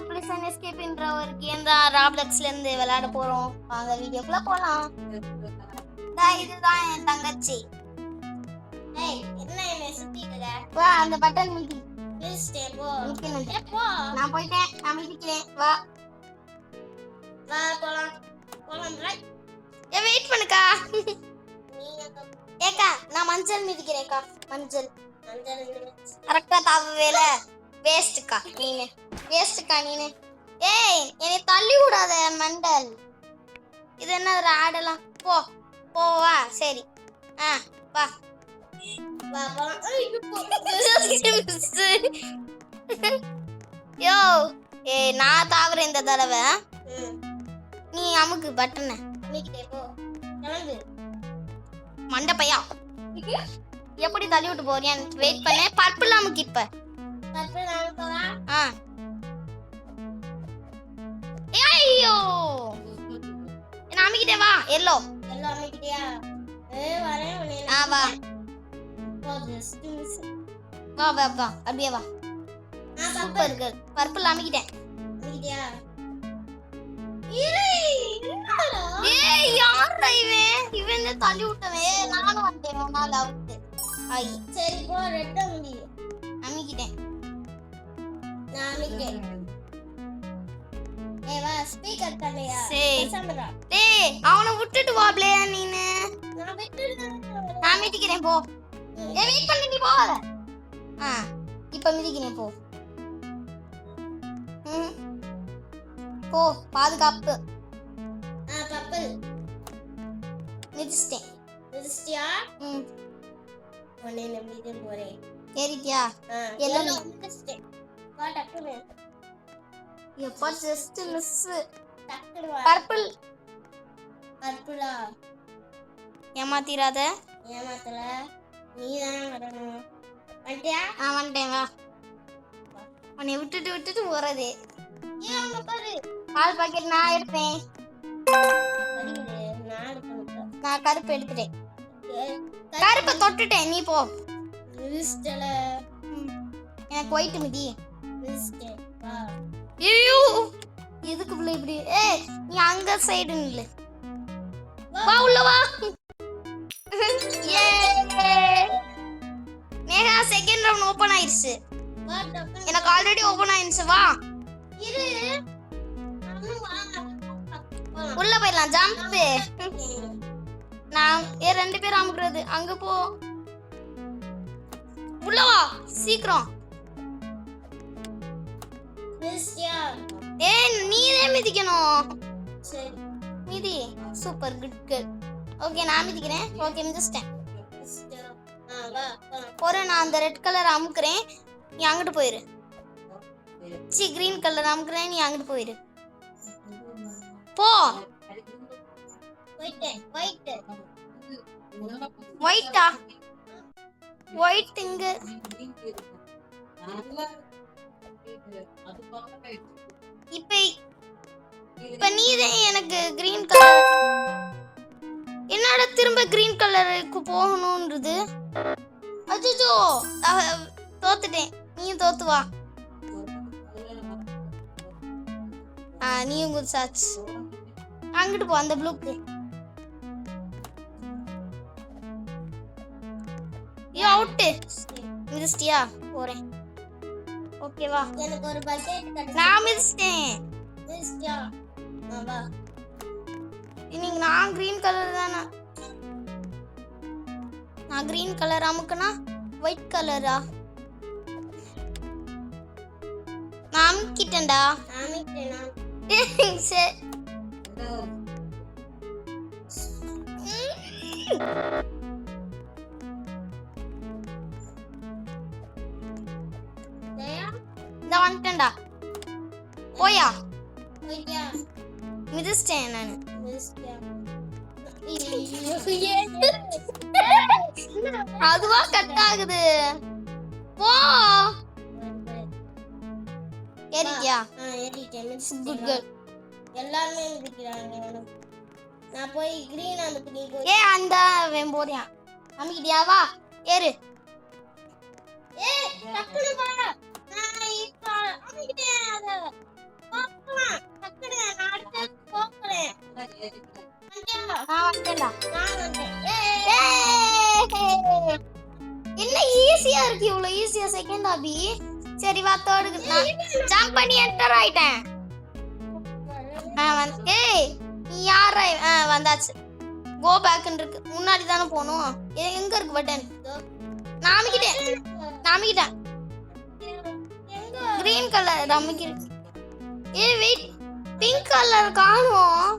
Prison எஸ்கேப்ன்ற ஒரு game தான் ராப்ளெக்ஸ்ல இருந்து விளையாட போறோம். வாங்க வீடியோக்குள்ள போலாம். இதுதான் என் தங்கச்சி. ஏய் என்ன சுத்திட்டல? வா அந்த பட்டன் மிதி. மிதிச்சே போ. போ. நான் போய்ட்டேன். நான் மிதிக்கிறேன். வா. வா போலாம். போலாம் ரைட். வெயிட் பண்ணுக்கா. ஏக்கா நான் மஞ்சள் மிதிக்கிறேன்க்கா. மஞ்சள் கரெக்டா தாவவேல. வேஸ்ட்க்கா நீனு. ஏய் என்னை தள்ளி விடாத மண்டல். இது என்ன ஆடலாம்? போ வா. சரி வா வா யோ நான் தாவறேன் இந்த தடவை. நீ அமுக்கு பட்டனை. போ கிளம்பு மண்டப்பையா. எப்படி தள்ளி விட்டு போறியான்னு வெயிட் பண்ண. பர்பிள் அமுக்கு. இப்ப பர்பிள் அமுக்கவா? ஐயோ நான் அமுக்கிட்டே. வா எல்லோ அமுக்கிட்டியா? வரேன். வா அப்படியே வா. Super girl. பர்பிள் அமுக்கிட்டேன். அமுக்கிட்டியா? ஏய் யாரா இவன் தள்ளி விட்டவன். நானும் வந்தேன். நான் அவுட். ஐ சரி போ. ரெட் அமுக்கிட்டேன். நான் அமுக்கிட்டேன். ஏய் வா ஸ்பீக்கர் தள்ளையா? டேய் அவனை விட்டுட்டு வா ப்ளே. நீனு நான் மிதிக்கிறேன். போ. ஏய் வெயிட் பண்ணி நீ போற. இப்ப மிதிக்கிறேன். போ பாதுகாப்பு. பர்பிள் மிதிச்சிட்டியா? ஒண்ணே நம்பிட்டு போறேன். ஏறிட்டியா? எல்லோ மிதிச்சிட்டேன். வா டக்குனு. எப்பா ஜஸ்ட் மிஸ். டக்குனு வா. பர்பிளா ஏமாத்திராத. ஏமாத்தல. நீ தான் வரணும். வந்துட்டியா? வந்துட்டேன். வா. உன்னை விட்டுட்டு போறதே. ஏன் அங்க பாரு. பால் பாக்கெட் நான் எடுப்பேன். நான் கருப்பு எடுத்துட்டேன். கருப்பை தொட்டுட்டேன். நீ போ. எனக்கு ஒயிட் மிதி. ஐயோ எதுக்கு பிள்ளை இப்படி? ஏய் நீ அங்க சைடு நில்லு. வா உள்ள வா. மேகா செகண்ட் ரவுண்ட் ஓபன் ஆயிருச்சு. எனக்கு ஆல்ரெடி ஓபன் ஆயிருச்சு. வா இரு. உள்ள போயிடலாம். ஜம்ப். நான் ரெண்டு பேரும் அமுக்குறது. அங்க போ. உள்ள வா சீக்கிரம். ஏய் நீயே மிதிக்கணும். சரி மிதி. Super good girl. ஓகே நான் மிதிக்கிறேன். ஓகே மிதிச்சிட்டேன். நான் அந்த ரெட் கலர் அமுக்குறேன். நீ அங்கிட்டு போயிரு. கிரீன் கலர் அமுக்குறேன். நீ அங்கிட்டு போயிரு. போ. ஒயிட்டா? ஒயிட் இங்க. இப்ப நீதான் எனக்கு கிரீன் கலர். என்னடா திரும்ப கிரீன் கலருக்கு போகணும்ன்றது? அச்சோ தோத்துட்டேன். நீயும் தோத்து வா. நீயும் குதிச்சாச்சு. அங்கிட்டு போ அந்த ப்ளூக்கு. அவுட். மிதிச்சிட்டியா? போறேன். ஓகேவா? எனக்கு ஒரு பக்கெட். நான் மிதிச்சிட்டேன். மிதிச்சிட்டியா? வா. இன்னைக்கு நான் கிரீன் கலர் தானா? நான் கிரீன் கலர் அமுக்குனா ஒயிட் கலரா? நான் அமுக்கிட்டேன்டா. அமுக்கிட்டேனா? சரி. இந்த வந்துட்டேன்டா. போயா? போய்யா? மிதிச்சிட்டேன் நானு. அதுவா கட் ஆகுது. போ. ஏறிட்டியா? ஏறிட்டேன். Good girl. எல்லாரும் மிதிக்கிறாங்க. நான் போய் கிரீன் அமுக்கு. நீ போய் அந்த அவன் போறியா? அமுக்கிட்டியா? வா ஏறு. ஏய் டக்குனு வா. நான் இப்ப அமுக்கிட்டேன். அத டக்குனு நான் அடுத்து போறேன். நான் வந்துட்டேன்டா. என்ன ஈஸியா இருக்கு, இவ்வளவு ஈஸியா செகண்ட் ஆபி. சரி வா தேர்டுக்கு நான் ஜம்ப் பண்ணி என்டர் ஆயிட்டேன். ஏய் நீ யாரா? வந்தாச்சு. கோ பேக்னு இருக்கு. முன்னாடி தானே போணும். எங்க இருக்கு பட்டன்? நாமிக்கிட்டேன். கிரீன் கலர் அமுக்கிட்டு. ஏய் வெயிட், பிங்க் கலர் காணோம்.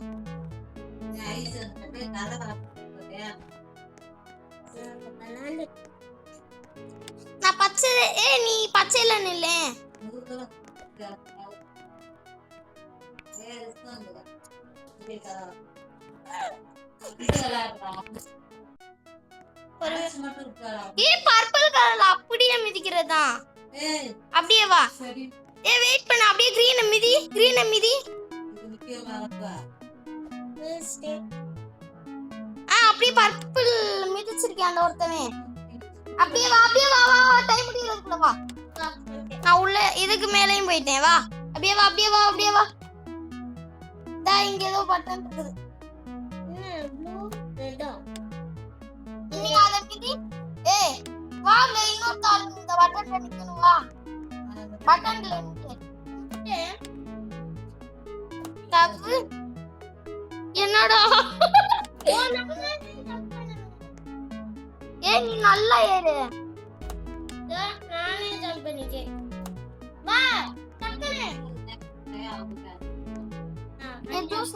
நான் பச்சை. ஏய் நீ பச்சையில நில்லே. ஏய் பர்பிள் கலர்ல அப்படியே மிதிக்கிறதா? அப்படியே வா. ஏய் வெயிட் பண்ணு, அப்படியே கிரீன் மிதி. அப்படியே பர்பிள் மிதிச்சிருக்கேன் அந்த ஒருத்தவன். அப்படியே வா டைம் முடியறதுக்குள்ள வா. நான் உள்ள இதுக்கு மேலேயும் போயிட்டேன். வா அப்படியே வா. டா இங்க ஏதோ பட்டன் இருக்குது. Blue red. நீ அத மிதி. ஏய் வாங்க இன்னொரு தாள் இந்த பட்டன்ல நிக்கணும். வா பட்டன்ல நிக்கு. தப்பு என்னடா? ஏய் நீ நல்லா ஏறு. நானே ஜம்ப் பண்ணிட்டேன். வா டக்குனு. ஏய் ஜூஸ்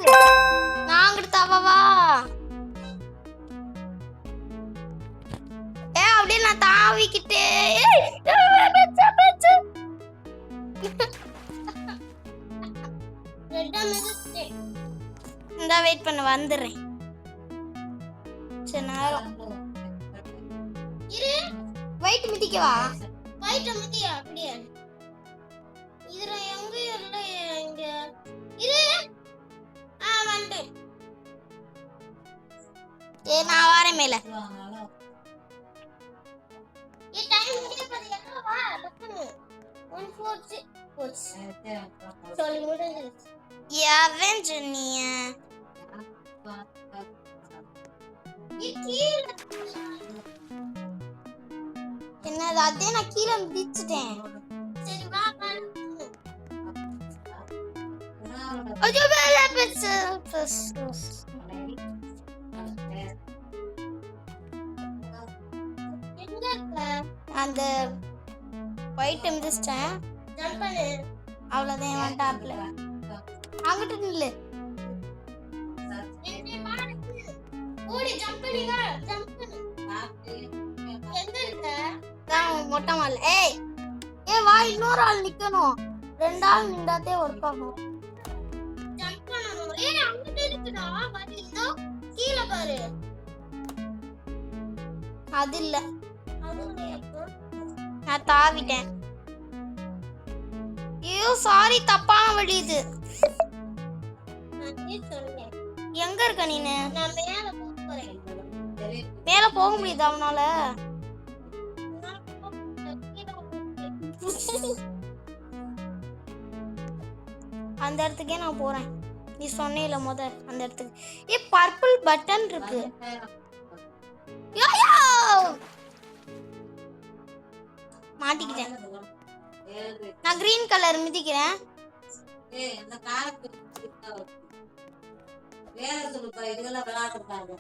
நான் அங்கடா வா. ஏய் அப்படியே நான் தாவிக்கிட்டே. இந்த வெயிட் பண்ண வந்துறேன். சரி நேரம் இரு. வெயிட் மிதிக்கவா? வெயிட் மிதியா அப்படியே. இதுல எங்க இல்ல இங்க இரு. வந்து ஏய் நான் வரேன் மேல. ஏய் டைம் முடிய போகுது. வா டக்குனு. 146 போச்சு. சொல்லி முடிஞ்சிருச்சு. யாவன் ஜுனியா என்னது? அதே நான் கீழே மிதிச்சிட்டேன். சரி வா ஐயோ வேலை பெருசு. அந்த ஒயிட் மிதிச்சிட்டேன். ஜம்ப் பண்ணு. அவ்வளவுதான் என் டாப்ல. அங்கிட்டு நில்லு. ஓடி ஜம்ப் பண்ணி வா. ஜம்ப் பண்ணு. எங்க இருக்க? நான் மொட்டை மால்ல. ஏய் வா இன்னொரு ஆள் நிக்கணும். ரெண்டு ஆள் நின்றாதே வர்க் ஆகும். ஜம்ப் பண்ணனும். ஏய் அங்கிட்டு இருக்குடா. வரி இதோ கீழ பாரு. அது இல்ல. நான் தாவிட்டேன். ஐயோ சாரி தப்பான வழி இது. எங்க இருக்க நீனு? நான் மேல போறேன். மேல போக முடியுதா அவனால? அந்த இடத்துக்கே நான் போறேன். நீ சொன்னேல அந்த இடத்துக்கு. பர்பிள் பட்டன் இருக்கு. மாட்டிக்கிட்டேன். நான் கிரீன் கலர் மிதிக்கிறேன். வேற சொல்லுப்பா, இதெல்லாம் விளையாடுறாங்க.